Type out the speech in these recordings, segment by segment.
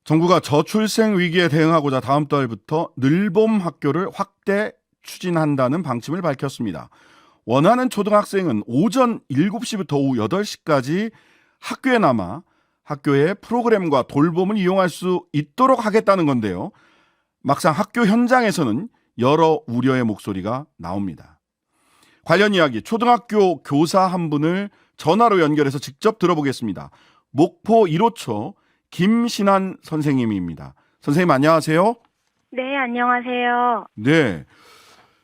정부가 저출생 위기에 대응하고자 다음 달부터 늘봄 학교를 확대 추진한다는 방침을 밝혔습니다. 원하는 초등학생은 오전 7시부터 오후 8시까지 학교에 남아 학교의 프로그램과 돌봄을 이용할 수 있도록 하겠다는 건데요. 막상 학교 현장에서는 여러 우려의 목소리가 나옵니다. 관련 이야기 초등학교 교사 한 분을 전화로 연결해서 직접 들어보겠습니다. 목포 1호초 김신환 선생님입니다. 선생님 안녕하세요. 네, 안녕하세요. 네.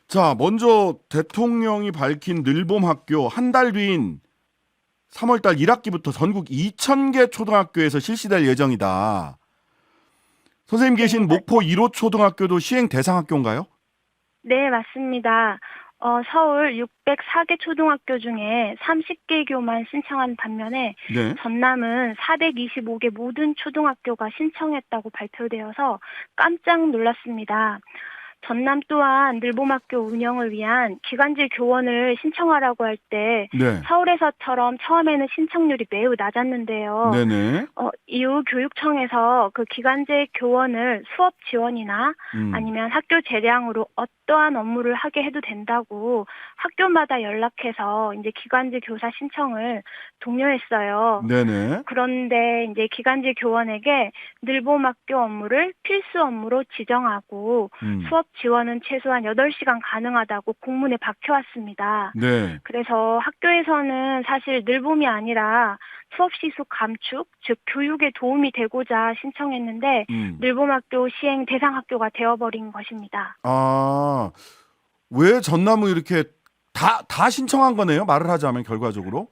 자, 먼저 대통령이 밝힌 늘봄 학교 한 달 뒤인 3월달 1학기부터 전국 2,000개 초등학교에서 실시될 예정이다. 선생님 계신 목포 1호 초등학교도 시행 대상 학교인가요? 네, 맞습니다. 서울 604개 초등학교 중에 30개 교만 신청한 반면에 네. 전남은 425개 모든 초등학교가 신청했다고 발표되어서 깜짝 놀랐습니다. 전남 또한 늘봄학교 운영을 위한 기간제 교원을 신청하라고 할 때 네. 서울에서처럼 처음에는 신청률이 매우 낮았는데요. 네네. 이후 교육청에서 그 기간제 교원을 수업 지원이나 아니면 학교 재량으로 어떠한 업무를 하게 해도 된다고 학교마다 연락해서 이제 기간제 교사 신청을 독려했어요. 네네. 그런데 이제 기간제 교원에게 늘봄학교 업무를 필수 업무로 지정하고 수업 지원은 최소한 8시간 가능하다고 공문에 박혀왔습니다. 네. 그래서 학교에서는 사실 늘봄이 아니라 수업 시수 감축, 즉 교육에 도움이 되고자 신청했는데 늘봄학교 시행 대상 학교가 되어버린 것입니다. 아, 왜 전남은 이렇게 다 신청한 거네요? 말을 하자면 결과적으로.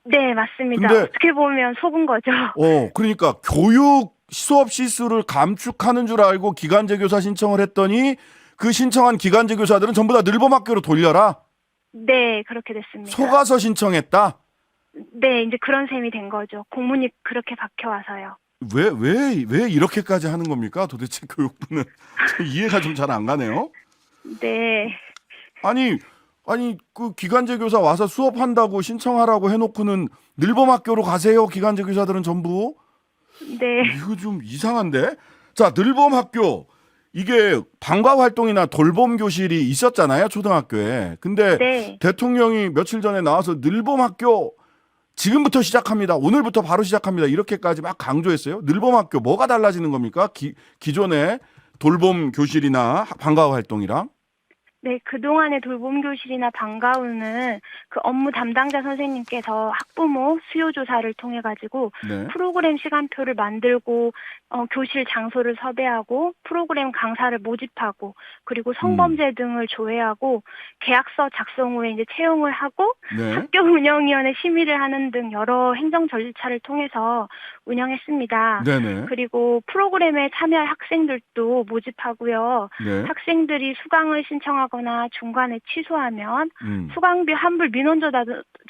네, 맞습니다. 근데 어떻게 보면 속은 거죠. 그러니까 교육 수업 시수를 감축하는 줄 알고 기간제 교사 신청을 했더니 그 신청한 기간제 교사들은 전부 다 늘봄학교로 돌려라. 네, 그렇게 됐습니다. 속아서 신청했다. 네, 이제 그런 셈이 된 거죠. 공문이 그렇게 박혀와서요. 왜 이렇게까지 하는 겁니까? 도대체 교육부는 이해가 좀 잘 안 가네요. 네. 아니 그 기간제 교사 와서 수업한다고 신청하라고 해놓고는 늘봄학교로 가세요. 기간제 교사들은 전부. 네. 이거 좀 이상한데. 자, 늘봄학교 이게 방과 활동이나 돌봄 교실이 있었잖아요, 초등학교에. 근데 네. 대통령이 며칠 전에 나와서 늘봄학교 지금부터 시작합니다. 오늘부터 바로 시작합니다. 이렇게까지 막 강조했어요. 늘봄학교 뭐가 달라지는 겁니까? 기존의 돌봄 교실이나 방과 활동이랑? 네, 그동안의 돌봄 교실이나 방과후는 그 업무 담당자 선생님께서 학부모 수요 조사를 통해 가지고 네. 프로그램 시간표를 만들고 교실 장소를 섭외하고 프로그램 강사를 모집하고 그리고 성범죄 등을 조회하고 계약서 작성 후에 이제 채용을 하고 네. 학교 운영위원회 심의를 하는 등 여러 행정 절차를 통해서 운영했습니다. 네네. 그리고 프로그램에 참여할 학생들도 모집하고요. 네. 학생들이 수강을 신청하거나 중간에 취소하면 수강비 환불 민원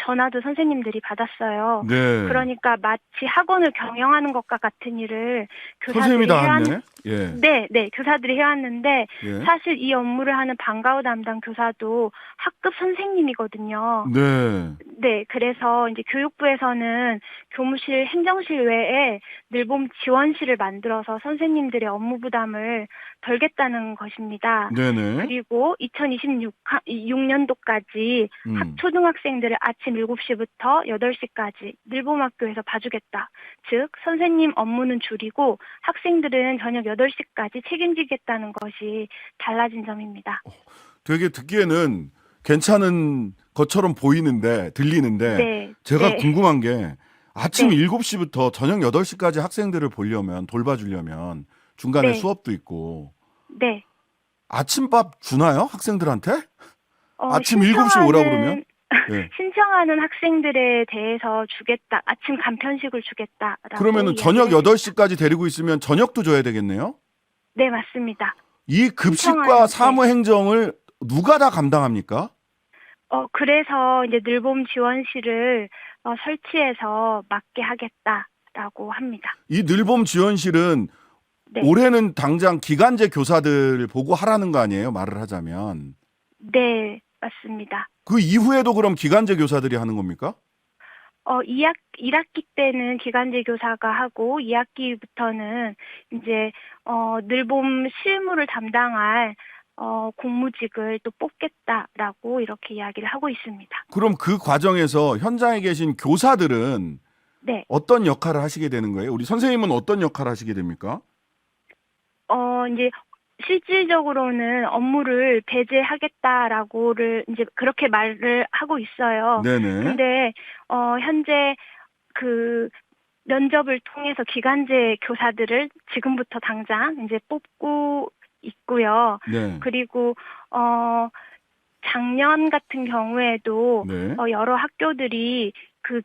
전화도 선생님들이 받았어요. 네. 그러니까 마치 학원을 경영하는 것과 같은 일을 선생님이 교사들이 다 했네. 예. 네, 교사들이 해왔는데 예. 사실 이 업무를 하는 방과후 담당 교사도 학급 선생님이거든요. 네. 네, 그래서 이제 교육부에서는 교무실 행정실 외에 늘봄 지원실을 만들어서 선생님들의 업무 부담을 덜겠다는 것입니다. 네네. 그리고 2026년도까지 초등학생들을 아침 7시부터 8시까지 늘봄학교에서 봐주겠다. 즉, 선생님 업무는 줄이고 학생들은 저녁 8시까지 책임지겠다는 것이 달라진 점입니다. 되게 듣기에는 괜찮은 것처럼 들리는데 네. 제가 네. 궁금한 게 아침 네. 7시부터 저녁 8시까지 학생들을 돌봐주려면 중간에 네. 수업도 있고 네. 아침밥 주나요? 학생들한테? 아침 7시에 오라고 그러면? 네. 신청하는 학생들에 대해서 주겠다. 아침 간편식을 주겠다라고. 그러면은 저녁 이야기를 8시까지 데리고 있으면 저녁도 줘야 되겠네요? 네, 맞습니다. 이 급식과 신청하는, 사무 행정을 누가 다 감당합니까? 그래서 이제 늘봄 지원실을 설치해서 맡게 하겠다라고 합니다. 이 늘봄 지원실은 네. 올해는 당장 기간제 교사들 보고 하라는 거 아니에요? 말을 하자면. 네, 맞습니다. 그 이후에도 그럼 기간제 교사들이 하는 겁니까? 1학기 때는 기간제 교사가 하고 2학기부터는 이제 늘봄 실무를 담당할 공무직을 또 뽑겠다라고 이렇게 이야기를 하고 있습니다. 그럼 그 과정에서 현장에 계신 교사들은 네. 어떤 역할을 하시게 되는 거예요? 우리 선생님은 어떤 역할을 하시게 됩니까? 이제 실질적으로는 업무를 배제하겠다라고를 이제 그렇게 말을 하고 있어요. 네네. 근데 현재 그 면접을 통해서 기간제 교사들을 지금부터 당장 이제 뽑고 있고요. 네. 그리고 작년 같은 경우에도 네. 여러 학교들이 그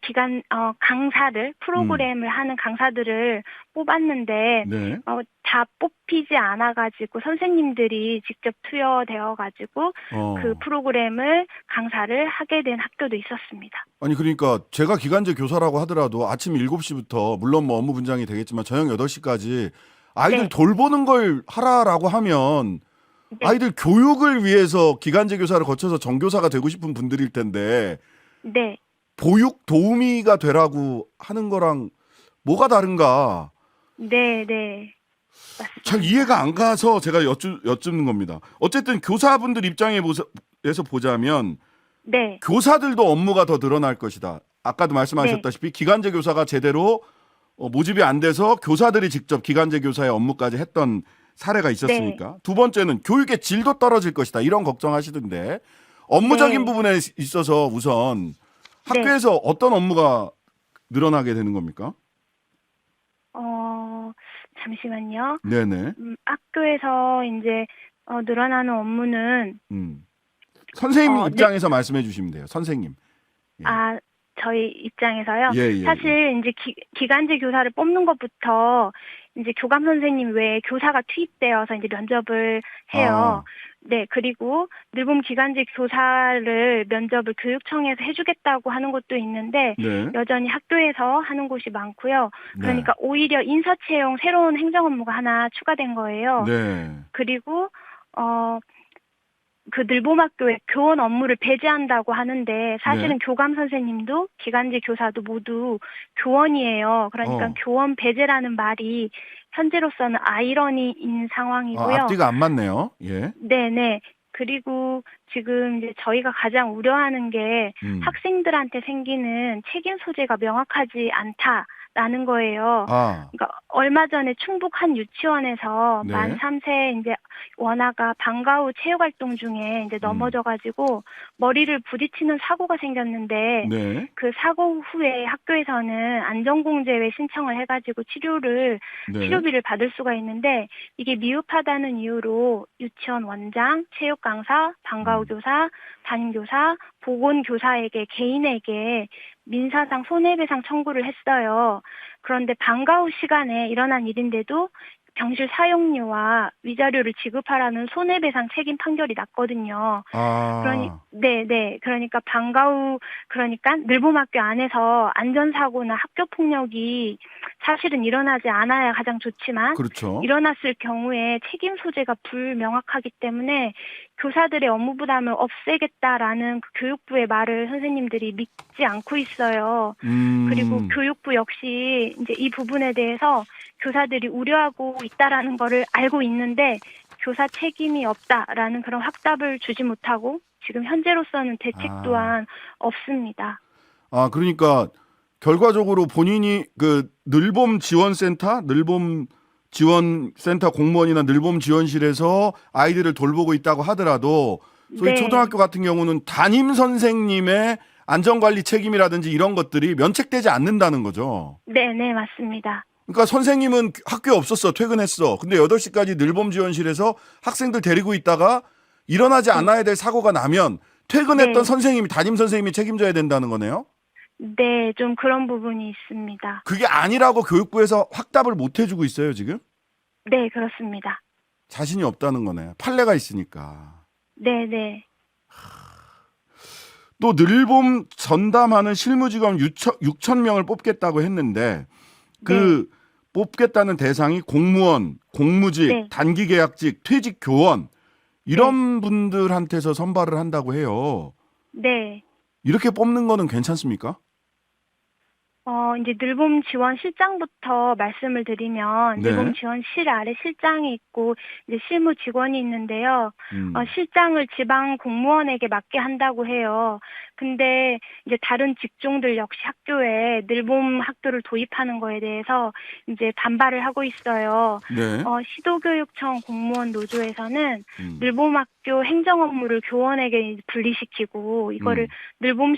강사들, 프로그램을 하는 강사들을 뽑았는데, 네. 다 뽑히지 않아가지고 선생님들이 직접 투여되어가지고 그 프로그램을 강사를 하게 된 학교도 있었습니다. 아니 그러니까 제가 기간제 교사라고 하더라도 아침 7시부터 물론 뭐 업무 분장이 되겠지만 저녁 8시까지 아이들 네. 돌보는 걸 하라라고 하면 네. 아이들 교육을 위해서 기간제 교사를 거쳐서 정교사가 되고 싶은 분들일 텐데 네. 보육 도우미가 되라고 하는 거랑 뭐가 다른가? 네, 네. 맞습니다. 잘 이해가 안 가서 제가 여쭙는 겁니다. 어쨌든 교사분들 입장에서 보자면 네. 교사들도 업무가 더 늘어날 것이다. 아까도 말씀하셨다시피 기간제 교사가 제대로 모집이 안 돼서 교사들이 직접 기간제 교사의 업무까지 했던 사례가 있었으니까. 두 번째는 교육의 질도 떨어질 것이다. 이런 걱정하시던데 업무적인 네. 부분에 있어서 우선 학교에서 어떤 업무가 늘어나게 되는 겁니까? 잠시만요. 네네. 학교에서 이제 늘어나는 업무는 선생님 네. 입장에서 말씀해 주시면 돼요. 선생님. 예. 저희 입장에서요. 예. 사실 이제 기간제 교사를 뽑는 것부터 이제 교감 선생님 외에 교사가 투입되어서 이제 면접을 해요. 네, 그리고 늘봄 기간제 교사를 면접을 교육청에서 해주겠다고 하는 곳도 있는데 네. 여전히 학교에서 하는 곳이 많고요. 네. 그러니까 오히려 인사 채용 새로운 행정 업무가 하나 추가된 거예요. 네. 그리고 그 늘봄학교에 교원 업무를 배제한다고 하는데 사실은 교감 선생님도 기간제 교사도 모두 교원이에요. 그러니까 교원 배제라는 말이 현재로서는 아이러니인 상황이고요. 앞뒤가 안 맞네요. 예. 네네. 그리고 지금 이제 저희가 가장 우려하는 게 학생들한테 생기는 책임 소재가 명확하지 않다라는 거예요. 그러니까 얼마 전에 충북 한 유치원에서 네. 만 3세 이제 원아가 방과 후 체육 활동 중에 이제 넘어져가지고 머리를 부딪히는 사고가 생겼는데 네. 그 사고 후에 학교에서는 안전공제회 신청을 해가지고 치료비를 받을 수가 있는데 이게 미흡하다는 이유로 유치원 원장, 체육 강사, 방과 후 교사, 담임교사, 보건교사에게 개인에게 민사상 손해배상 청구를 했어요. 그런데 방과 후 시간에 일어난 일인데도 병실 사용료와 위자료를 지급하라는 손해배상 책임 판결이 났거든요. 그러니까 그러니까 늘봄학교 안에서 안전사고나 학교폭력이 사실은 일어나지 않아야 가장 좋지만 그렇죠. 일어났을 경우에 책임 소재가 불명확하기 때문에 교사들의 업무 부담을 없애겠다라는 그 교육부의 말을 선생님들이 믿지 않고 있어요. 그리고 교육부 역시 이제 이 부분에 대해서 교사들이 우려하고 있다라는 거를 알고 있는데 교사 책임이 없다라는 그런 확답을 주지 못하고 지금 현재로서는 대책 또한 없습니다. 그러니까 결과적으로 본인이 그 늘봄 지원센터 공무원이나 늘봄 지원실에서 아이들을 돌보고 있다고 하더라도 소위 초등학교 같은 경우는 담임 선생님의 안전관리 책임이라든지 이런 것들이 면책되지 않는다는 거죠. 네, 맞습니다. 그러니까 선생님은 학교에 없었어. 퇴근했어. 근데 8시까지 늘봄 지원실에서 학생들 데리고 있다가 일어나지 않아야 될 사고가 나면 퇴근했던 담임 선생님이 책임져야 된다는 거네요. 네, 좀 그런 부분이 있습니다. 그게 아니라고 교육부에서 확답을 못 해주고 있어요, 지금? 네, 그렇습니다. 자신이 없다는 거네. 판례가 있으니까. 네. 또 늘봄 전담하는 실무직원 6천 명을 뽑겠다고 했는데 뽑겠다는 대상이 공무원, 공무직, 단기계약직, 퇴직 교원 이런 분들한테서 선발을 한다고 해요. 네. 이렇게 뽑는 거는 괜찮습니까? 이제 늘봄 지원 실장부터 말씀을 드리면, 네. 늘봄 지원실 아래 실장이 있고, 이제 실무 직원이 있는데요. 음. 실장을 지방 공무원에게 맡게 한다고 해요. 근데 이제 다른 직종들 역시 학교에 늘봄 학교를 도입하는 거에 대해서 이제 반발을 하고 있어요. 네. 시도교육청 공무원 노조에서는 음. 늘봄 학교 행정 업무를 교원에게 분리시키고, 이거를 늘봄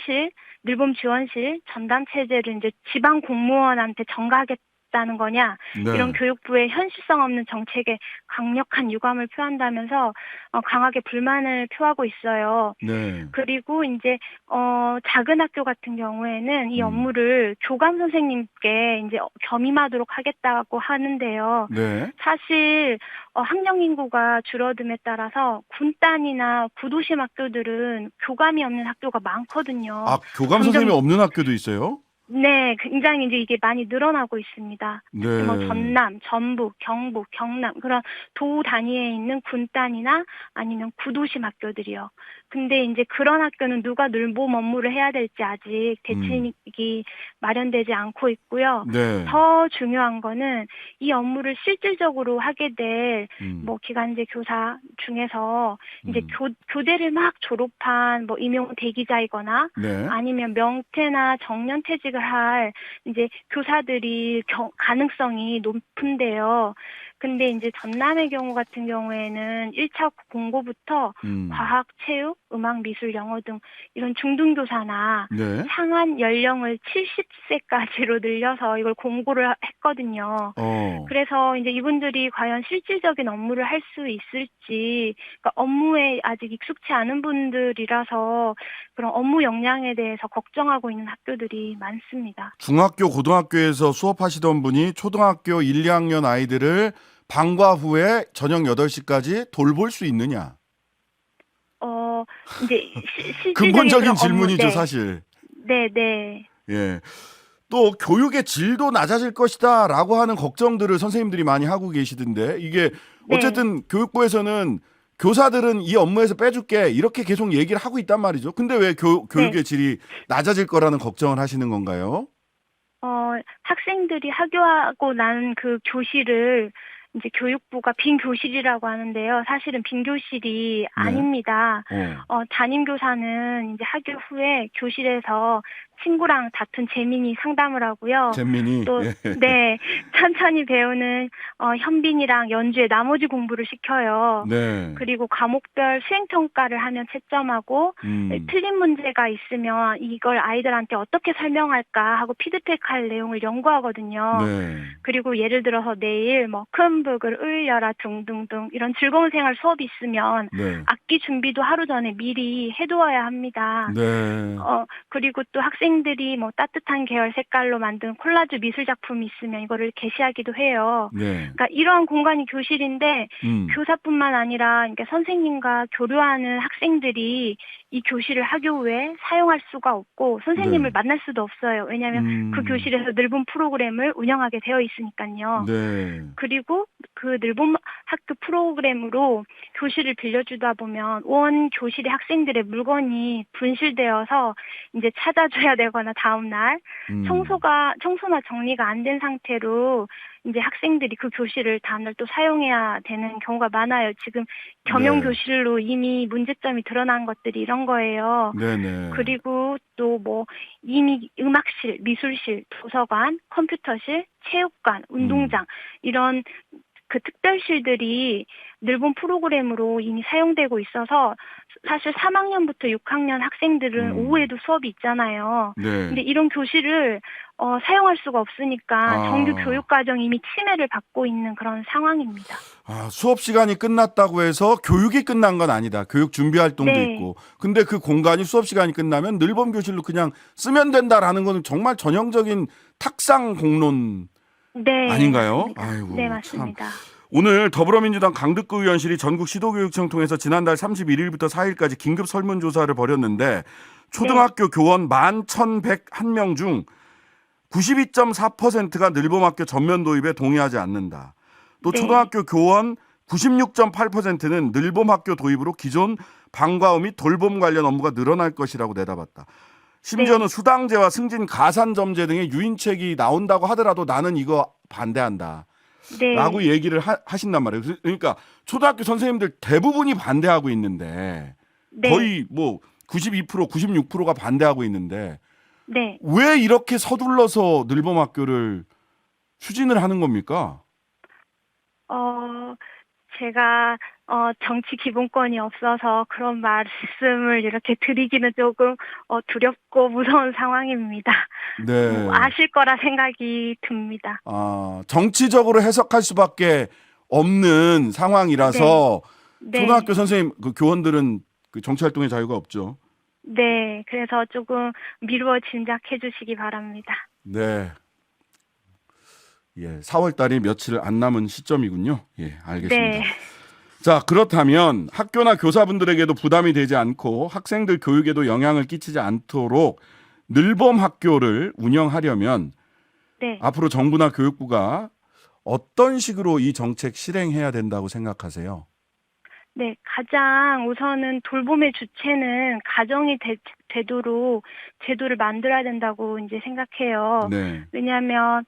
지원실 전담 체제를 이제 지방 공무원한테 전가하겠다는 거냐, 네. 이런 교육부의 현실성 없는 정책에 강력한 유감을 표한다면서 강하게 불만을 표하고 있어요. 네. 그리고 이제 작은 학교 같은 경우에는 이 음. 업무를 교감 선생님께 이제 겸임하도록 하겠다고 하는데요. 네. 사실 학령 인구가 줄어듦에 따라서 군단이나 구도심 학교들은 교감이 없는 학교가 많거든요. 아, 교감 선생님이 없는 학교도 있어요? 네, 굉장히 이제 이게 많이 늘어나고 있습니다. 특히 뭐 네. 전남, 전북, 경북, 경남 그런 도 단위에 있는 군단이나 아니면 구도심 학교들이요. 근데 이제 그런 학교는 누가 늘봄 업무를 해야 될지 아직 대책이 마련되지 않고 있고요. 네. 더 중요한 거는 이 업무를 실질적으로 하게 될 음. 기간제 교사 중에서 이제 음. 교대를 막 졸업한 임용 대기자이거나 네. 아니면 명퇴나 정년퇴직을 할 이제 교사들이 가능성이 높은데요. 근데 이제 전남의 경우 같은 경우에는 1차 공고부터 과학, 체육, 음악, 미술, 영어 등 이런 중등교사나 네. 상한 연령을 70세까지로 늘려서 이걸 공고를 했거든요. 그래서 이제 이분들이 과연 실질적인 업무를 할 수 있을지, 그러니까 업무에 아직 익숙치 않은 분들이라서 그런 업무 역량에 대해서 걱정하고 있는 학교들이 많습니다. 중학교, 고등학교에서 수업하시던 분이 초등학교 1, 2학년 아이들을 방과 후에 저녁 8시까지 돌볼 수 있느냐? 이제 실질적인 근본적인 그런 질문이죠, 업무, 사실. 네. 예. 또 교육의 질도 낮아질 것이다라고 하는 걱정들을 선생님들이 많이 하고 계시던데, 이게 어쨌든 교육부에서는 교사들은 이 업무에서 빼줄게 이렇게 계속 얘기를 하고 있단 말이죠. 근데 왜 교육의 질이 낮아질 거라는 걱정을 하시는 건가요? 학생들이 하교하고 난 그 교실을 이제 교육부가 빈 교실이라고 하는데요. 사실은 빈 교실이 아닙니다. 담임 교사는 이제 하교 후에 교실에서 친구랑 다툰 재민이 상담을 하고요. 잼민이. 또, 천천히 배우는 현빈이랑 연주에 나머지 공부를 시켜요. 네. 그리고 과목별 수행평가를 하면 채점하고, 틀린 문제가 있으면 이걸 아이들한테 어떻게 설명할까 하고 피드백할 내용을 연구하거든요. 네. 그리고 예를 들어서 내일 큰 북을 울려라 등등등 이런 즐거운 생활 수업이 있으면 악기 준비도 하루 전에 미리 해두어야 합니다. 네. 그리고 또 학생들이 따뜻한 계열 색깔로 만든 콜라주 미술 작품이 있으면 이거를 게시하기도 해요. 그러니까 이러한 공간이 교실인데 교사뿐만 아니라 그러니까 선생님과 교류하는 학생들이 이 교실을 하교 후에 사용할 수가 없고 선생님을 만날 수도 없어요. 왜냐하면 그 교실에서 늘봄 프로그램을 운영하게 되어 있으니까요. 그리고 그 늘봄 학교 프로그램으로 교실을 빌려주다 보면 원 교실의 학생들의 물건이 분실되어서 이제 찾아줘야 되거나 다음날 청소나 정리가 안 된 상태로 이제 학생들이 그 교실을 다음날 또 사용해야 되는 경우가 많아요. 지금 겸용 교실로 이미 문제점이 드러난 것들이 이런 거예요. 그리고 또 이미 음악실, 미술실, 도서관, 컴퓨터실, 체육관, 운동장 이런 그 특별실들이 늘봄 프로그램으로 이미 사용되고 있어서 사실 3학년부터 6학년 학생들은 오후에도 수업이 있잖아요. 근데 이런 교실을 사용할 수가 없으니까 정규 교육 과정이 이미 침해를 받고 있는 그런 상황입니다. 수업 시간이 끝났다고 해서 교육이 끝난 건 아니다. 교육 준비 활동도 있고. 근데 그 공간이 수업 시간이 끝나면 늘봄 교실로 그냥 쓰면 된다라는 거는 정말 전형적인 탁상 공론 아닌가요? 맞습니다. 아이고, 네, 맞습니다. 오늘 더불어민주당 강득구 의원실이 전국 시도교육청 통해서 지난달 31일부터 4일까지 긴급 설문조사를 벌였는데 초등학교 교원 11,101명 중 92.4%가 늘봄학교 전면 도입에 동의하지 않는다. 또 초등학교 교원 96.8%는 늘봄학교 도입으로 기존 방과후 및 돌봄 관련 업무가 늘어날 것이라고 내다봤다. 심지어는 수당제와 승진 가산점제 등의 유인책이 나온다고 하더라도 나는 이거 반대한다. 네. 라고 얘기를 하신단 말이에요. 그러니까 초등학교 선생님들 대부분이 반대하고 있는데 네. 거의 뭐 92%, 96%가 반대하고 있는데 네. 왜 이렇게 서둘러서 늘봄학교를 추진을 하는 겁니까? 제가 정치 기본권이 없어서 그런 말씀을 이렇게 드리기는 조금 두렵고 무서운 상황입니다. 네. 아실 거라 생각이 듭니다. 정치적으로 해석할 수밖에 없는 상황이라서 네. 초등학교 선생님, 그 교원들은 그 정치활동의 자유가 없죠. 네, 그래서 조금 미루어 짐작해 주시기 바랍니다. 네. 예, 4월 달이 며칠 안 남은 시점이군요. 예, 알겠습니다. 네. 자, 그렇다면 학교나 교사분들에게도 부담이 되지 않고 학생들 교육에도 영향을 끼치지 않도록 늘봄 학교를 운영하려면 네. 앞으로 정부나 교육부가 어떤 식으로 이 정책 실행해야 된다고 생각하세요? 네, 가장 우선은 돌봄의 주체는 가정이 되도록 제도를 만들어야 된다고 이제 생각해요. 네. 왜냐하면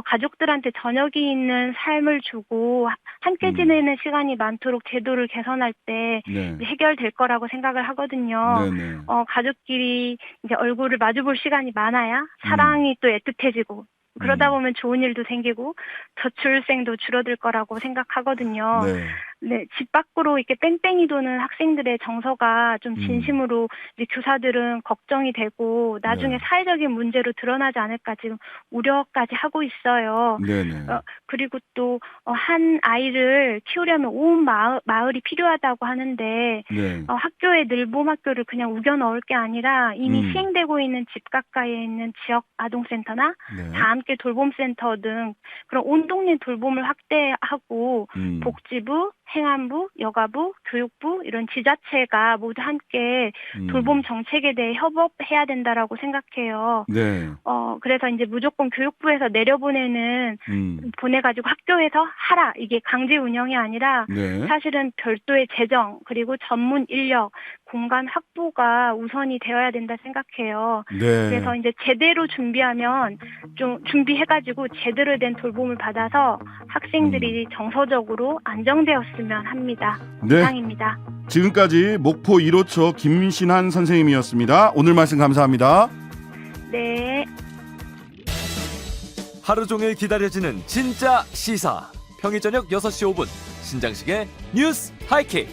가족들한테 저녁이 있는 삶을 주고 함께 지내는 시간이 많도록 제도를 개선할 때 네. 해결될 거라고 생각을 하거든요. 네네. 가족끼리 이제 얼굴을 마주볼 시간이 많아야 사랑이 또 애틋해지고 그러다 보면 좋은 일도 생기고 저출생도 줄어들 거라고 생각하거든요. 네. 네, 집 밖으로 이렇게 뺑뺑이 도는 학생들의 정서가 좀 진심으로 이제 교사들은 걱정이 되고 나중에 네. 사회적인 문제로 드러나지 않을까 지금 우려까지 하고 있어요. 네네. 그리고 또 한 아이를 키우려면 온 마을이 필요하다고 하는데 네. 학교에 늘봄 학교를 그냥 우겨 넣을 게 아니라 이미 시행되고 있는 집 가까이에 있는 지역 아동센터나 네. 다 함께 돌봄센터 등 그런 온 동네 돌봄을 확대하고 복지부, 행안부, 여가부, 교육부 이런 지자체가 모두 함께 돌봄 정책에 대해 협업해야 된다라고 생각해요. 네. 그래서 이제 무조건 교육부에서 내려보내는 보내가지고 학교에서 하라 이게 강제 운영이 아니라 네. 사실은 별도의 재정 그리고 전문 인력 공간 확보가 우선이 되어야 된다 생각해요. 네. 그래서 이제 제대로 준비하면 좀 준비해가지고 제대로 된 돌봄을 받아서 학생들이 정서적으로 안정되었으면 합니다. 네. 이상입니다. 지금까지 목포 1호초 김신한 선생님이었습니다. 오늘 말씀 감사합니다. 네. 하루 종일 기다려지는 진짜 시사. 평일 저녁 6시 5분 신장식의 뉴스 하이킥.